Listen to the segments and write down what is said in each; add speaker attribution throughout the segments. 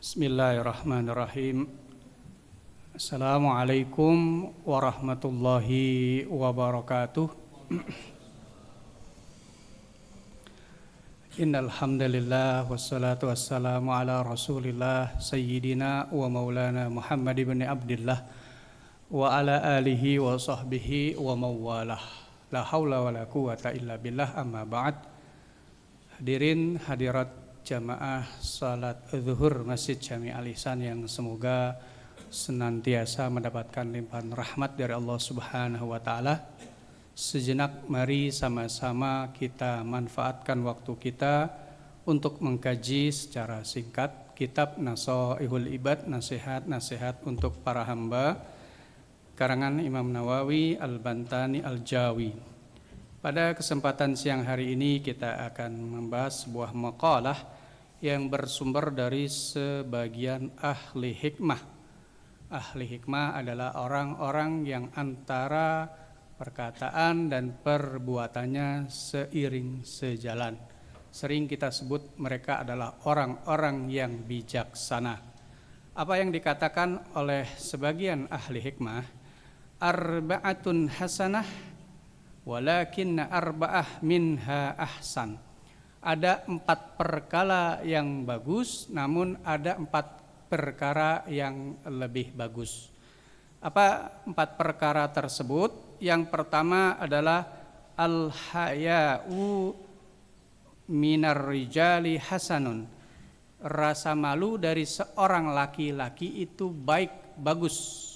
Speaker 1: Bismillahirrahmanirrahim. Assalamualaikum warahmatullahi wabarakatuh. Innal hamdalillah wassalatu wassalamu ala Rasulillah sayyidina wa maulana Muhammad ibn Abdullah wa ala alihi wa sahbihi wa mawalah. La haula wala quwata illa billah, amma ba'd. Hadirin hadirat jamaah salat zuhur Masjid Jami Al-Ihsan yang semoga senantiasa mendapatkan limpahan rahmat dari Allah Subhanahu wa taala. Sejenak mari sama-sama kita manfaatkan waktu kita untuk mengkaji secara singkat kitab Nashaihul Ibad, nasihat-nasihat untuk para hamba, karangan Imam Nawawi Al-Bantani Al-Jawi. Pada kesempatan siang hari ini kita akan membahas sebuah maqalah yang bersumber dari sebagian ahli hikmah. Ahli hikmah adalah orang-orang yang antara perkataan dan perbuatannya seiring sejalan. Sering kita sebut mereka adalah orang-orang yang bijaksana. Apa yang dikatakan oleh sebagian ahli hikmah, arba'atun hasanah walakinna arba'ah minha ahsan. Ada 4 perkara yang bagus, namun ada 4 perkara yang lebih bagus. Apa 4 perkara tersebut? Yang pertama adalah al-haya'u minar rijali hasanun. Rasa malu dari seorang laki-laki itu baik, bagus.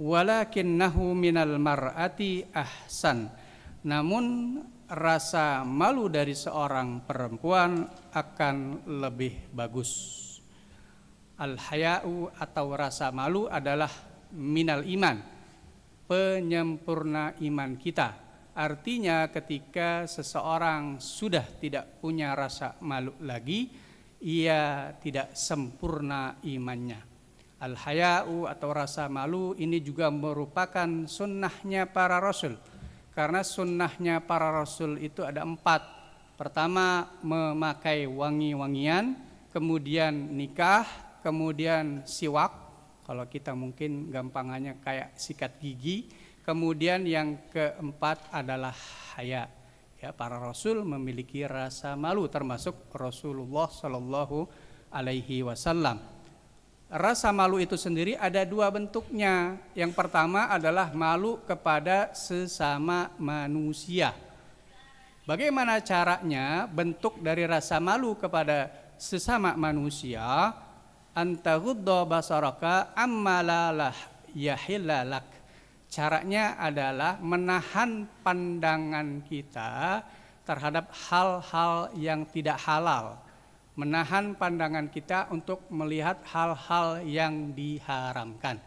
Speaker 1: Walakinnahu minal mar'ati ahsan. Namun rasa malu dari seorang perempuan akan lebih bagus. Al-haya'u atau rasa malu adalah minal iman, penyempurna iman kita. Artinya ketika seseorang sudah tidak punya rasa malu lagi, ia tidak sempurna imannya. Al-haya'u atau rasa malu ini juga merupakan sunnahnya para rasul. Karena sunnahnya para rasul itu ada 4. Pertama, memakai wangi-wangian, kemudian nikah, kemudian siwak. Kalau kita mungkin gampangannya kayak sikat gigi. Kemudian yang keempat adalah haya. Ya, para rasul memiliki rasa malu, termasuk Rasulullah Shallallahu Alaihi Wasallam. Rasa malu itu sendiri ada 2 bentuknya. Yang pertama adalah malu kepada sesama manusia. Bagaimana caranya bentuk dari rasa malu kepada sesama manusia? Antaghudda basaraka ammalalah yahillalak. Caranya adalah menahan pandangan kita terhadap hal-hal yang tidak halal. Menahan pandangan kita untuk melihat hal-hal yang diharamkan.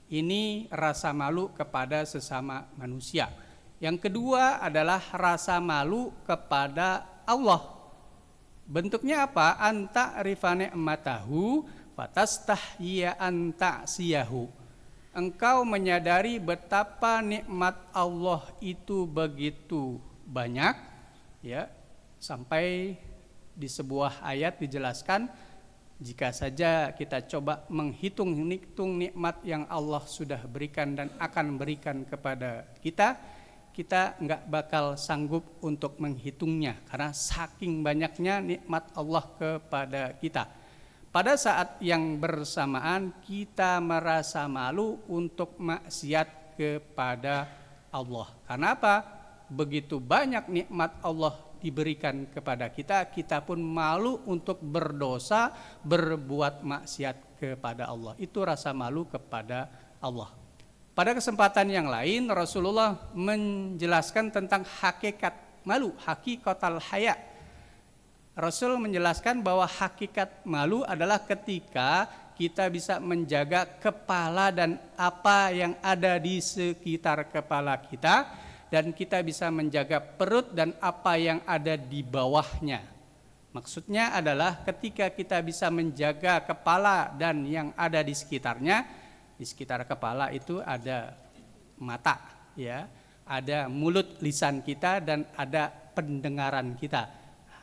Speaker 1: Ini rasa malu kepada sesama manusia. Yang kedua adalah rasa malu kepada Allah. Bentuknya apa? Anta rifane matahu fatastahya anta siyahu. Engkau menyadari betapa nikmat Allah itu begitu banyak, ya, sampai di sebuah ayat dijelaskan, jika saja kita coba menghitung nikmat yang Allah sudah berikan dan akan berikan kepada kita, kita nggak bakal sanggup untuk menghitungnya karena saking banyaknya nikmat Allah kepada kita. Pada saat yang bersamaan kita merasa malu untuk maksiat kepada Allah. Karena apa? Begitu banyak nikmat Allah diberikan kepada kita, kita pun malu untuk berdosa, berbuat maksiat kepada Allah. Itu rasa malu kepada Allah. Pada kesempatan yang lain Rasulullah menjelaskan tentang hakikat malu, hakikatul haya. Rasul menjelaskan bahwa hakikat malu adalah ketika kita bisa menjaga kepala dan apa yang ada di sekitar kepala kita, dan kita bisa menjaga perut dan apa yang ada di bawahnya. Maksudnya adalah ketika kita bisa menjaga kepala dan yang ada di sekitarnya. Di sekitar kepala itu ada mata, ya, ada mulut, lisan kita, dan ada pendengaran kita.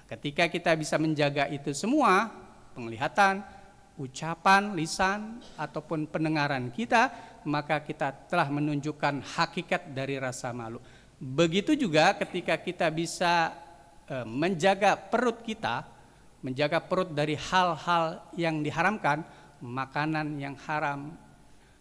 Speaker 1: Ketika kita bisa menjaga itu semua, penglihatan, ucapan, lisan, ataupun pendengaran kita, maka kita telah menunjukkan hakikat dari rasa malu. Begitu juga ketika kita bisa menjaga perut kita, menjaga perut dari hal-hal yang diharamkan, makanan yang haram,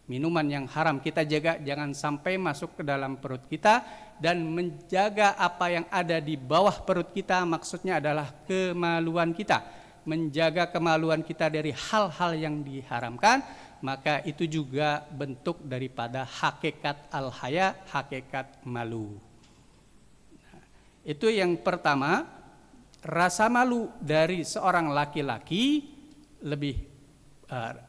Speaker 1: minuman yang haram kita jaga jangan sampai masuk ke dalam perut kita, dan menjaga apa yang ada di bawah perut kita, maksudnya adalah kemaluan kita. Menjaga kemaluan kita dari hal-hal yang diharamkan, maka itu juga bentuk daripada hakikat al-haya, hakikat malu. Nah, itu yang pertama, rasa malu dari seorang laki-laki lebih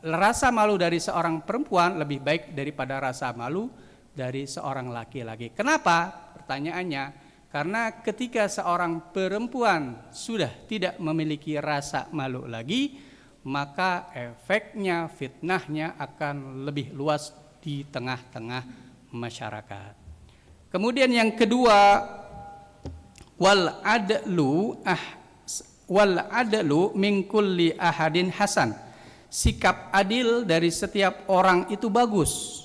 Speaker 1: rasa malu dari seorang perempuan lebih baik daripada rasa malu dari seorang laki-laki. Kenapa? Pertanyaannya, karena ketika seorang perempuan sudah tidak memiliki rasa malu lagi, maka efeknya, fitnahnya akan lebih luas di tengah-tengah masyarakat. Kemudian yang kedua, wal adlu min kulli ahadin hasan. Sikap adil dari setiap orang itu bagus.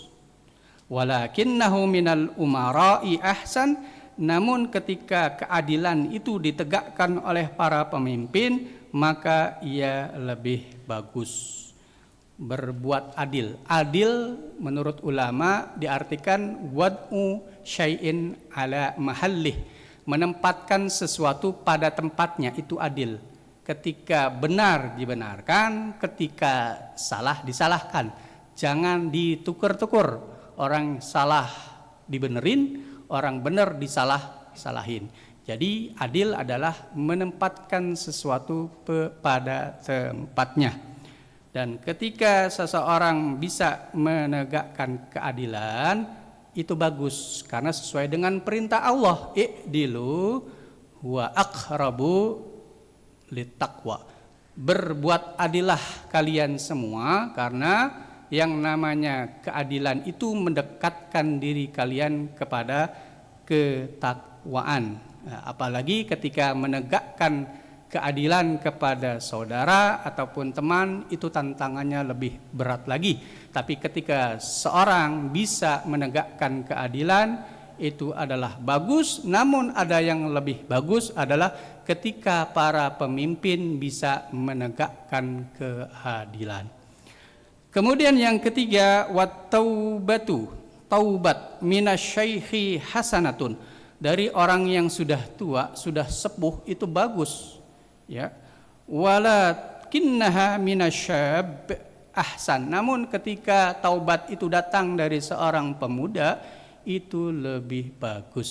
Speaker 1: Walakinnahu minal umara'i ahsan. Namun ketika keadilan itu ditegakkan oleh para pemimpin, maka ia lebih bagus. Berbuat adil. Adil menurut ulama diartikan wad'u syai'in ala mahallih. Menempatkan sesuatu pada tempatnya, itu adil. Ketika benar dibenarkan, ketika salah disalahkan. Jangan ditukar-tukur. Orang salah dibenerin, orang benar disalahin. Jadi adil adalah menempatkan sesuatu pada tempatnya. Dan ketika seseorang bisa menegakkan keadilan, itu bagus karena sesuai dengan perintah Allah, i'dilu huwa aqrabu littaqwa. Berbuat adillah kalian semua, karena yang namanya keadilan itu mendekatkan diri kalian kepada ketakwaan. Nah, apalagi ketika menegakkan keadilan kepada saudara ataupun teman, itu tantangannya lebih berat lagi. Tapi ketika seorang bisa menegakkan keadilan, itu adalah bagus. Namun ada yang lebih bagus adalah ketika para pemimpin bisa menegakkan keadilan. Kemudian yang ketiga, wat-taubatu, taubat minasyaikhi hasanatun. Dari orang yang sudah tua, sudah sepuh, itu bagus. Ya. Walakinnaha minasyab ahsan. Namun ketika taubat itu datang dari seorang pemuda, itu lebih bagus.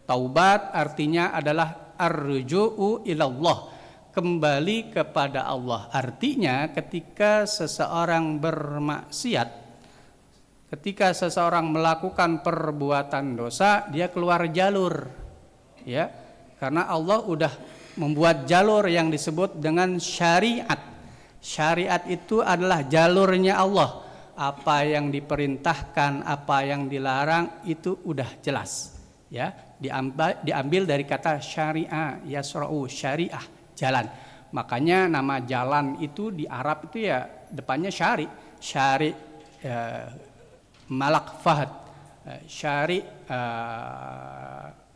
Speaker 1: Taubat artinya adalah arju'u ilallah, kembali kepada Allah. Artinya ketika seseorang bermaksiat, ketika seseorang melakukan perbuatan dosa, dia keluar jalur, ya, karena Allah udah membuat jalur yang disebut dengan syariat. Syariat itu adalah jalurnya Allah. Apa yang diperintahkan, apa yang dilarang, itu udah jelas, ya. Diambil dari kata syariah, yasra'u, syariah, jalan. Makanya nama jalan itu di Arab itu ya depannya syari, malak fahad, syari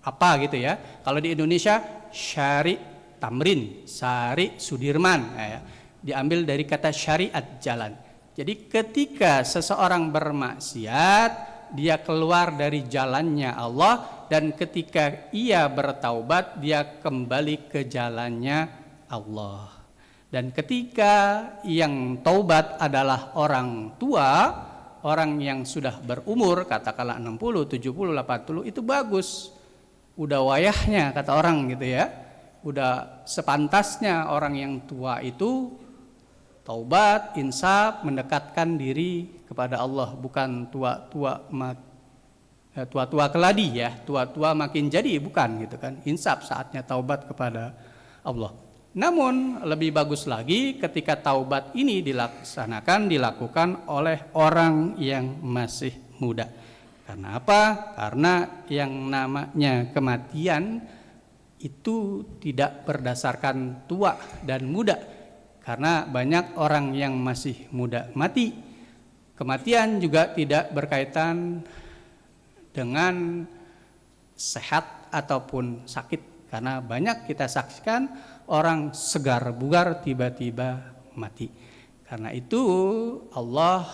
Speaker 1: apa gitu ya. Kalau di Indonesia syari tamrin, syari Sudirman, ya. Diambil dari kata syariat, jalan. Jadi ketika seseorang bermaksiat, dia keluar dari jalannya Allah, dan ketika ia bertaubat, dia kembali ke jalannya Allah. Dan ketika yang taubat adalah orang tua, orang yang sudah berumur, katakanlah 60, 70, 80, itu bagus. Udah wayahnya kata orang gitu ya. Udah sepantasnya orang yang tua itu taubat, insaf, mendekatkan diri kepada Allah, bukan tua-tua keladi ya, tua-tua makin jadi, bukan gitu kan. Insaf, saatnya taubat kepada Allah. Namun lebih bagus lagi ketika taubat ini dilakukan oleh orang yang masih muda. Karena apa? Karena yang namanya kematian itu tidak berdasarkan tua dan muda. Karena banyak orang yang masih muda mati. Kematian juga tidak berkaitan dengan sehat ataupun sakit. Karena banyak kita saksikan orang segar bugar tiba-tiba mati. Karena itu Allah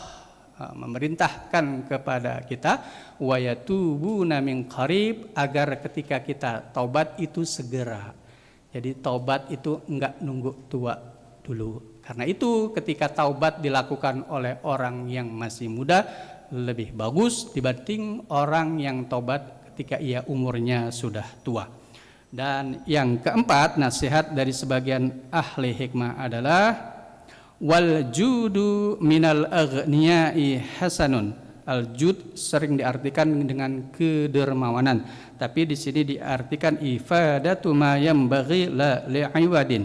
Speaker 1: memerintahkan kepada kita wa yatubuna min qarib, agar ketika kita taubat itu segera. Jadi taubat itu enggak nunggu tua dulu. Karena itu ketika taubat dilakukan oleh orang yang masih muda lebih bagus dibanding orang yang taubat ketika ia umurnya sudah tua. Dan yang keempat, nasihat dari sebagian ahli hikmah adalah wal judu minal aghniyai hasanun. Al jud sering diartikan dengan kedermawanan, tapi di sini diartikan ifadatu ma yambaghi la li'iwadin,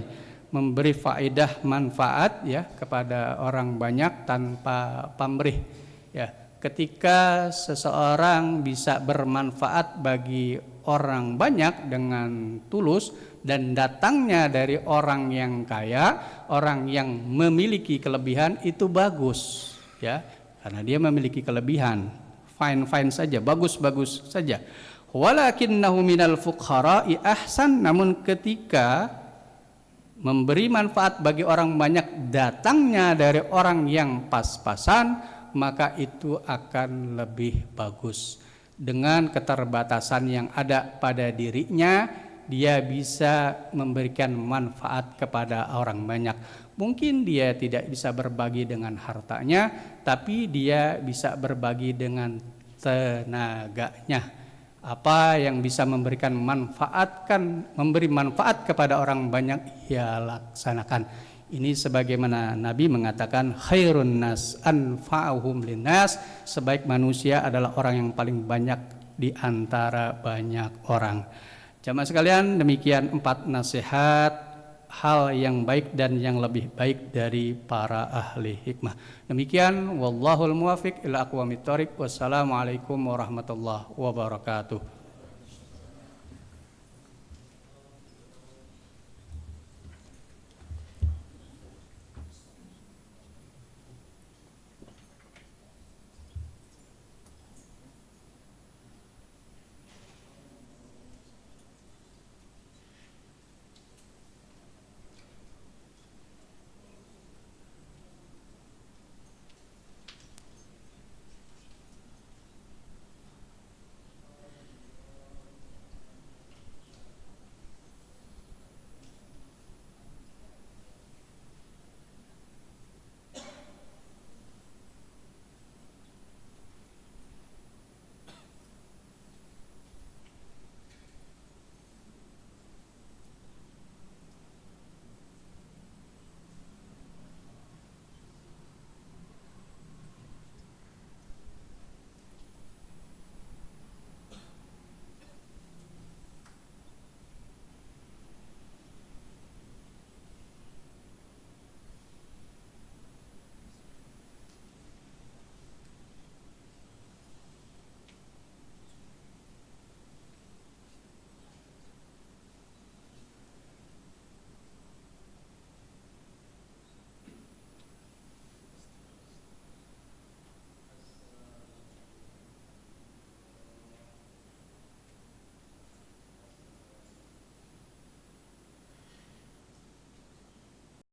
Speaker 1: memberi faedah manfaat ya kepada orang banyak tanpa pamrih. Ya, ketika seseorang bisa bermanfaat bagi orang banyak dengan tulus dan datangnya dari orang yang kaya, orang yang memiliki kelebihan, itu bagus ya, karena dia memiliki kelebihan, fine saja, bagus saja. Walakinnahu minal fuqara'i ahsan, namun ketika memberi manfaat bagi orang banyak datangnya dari orang yang pas-pasan, maka itu akan lebih bagus. Dengan keterbatasan yang ada pada dirinya, dia bisa memberikan manfaat kepada orang banyak. Mungkin dia tidak bisa berbagi dengan hartanya, tapi dia bisa berbagi dengan tenaganya. Apa yang bisa memberi manfaat kepada orang banyak, ia laksanakan. Ini sebagaimana Nabi mengatakan khairun nas anfa'uhum linnas, sebaik manusia adalah orang yang paling banyak di antara banyak orang. Jamaah sekalian, demikian 4 nasihat hal yang baik dan yang lebih baik dari para ahli hikmah. Demikian wallahul muwafiq ila aqwamit thoriq. Wassalamualaikum warahmatullahi wabarakatuh.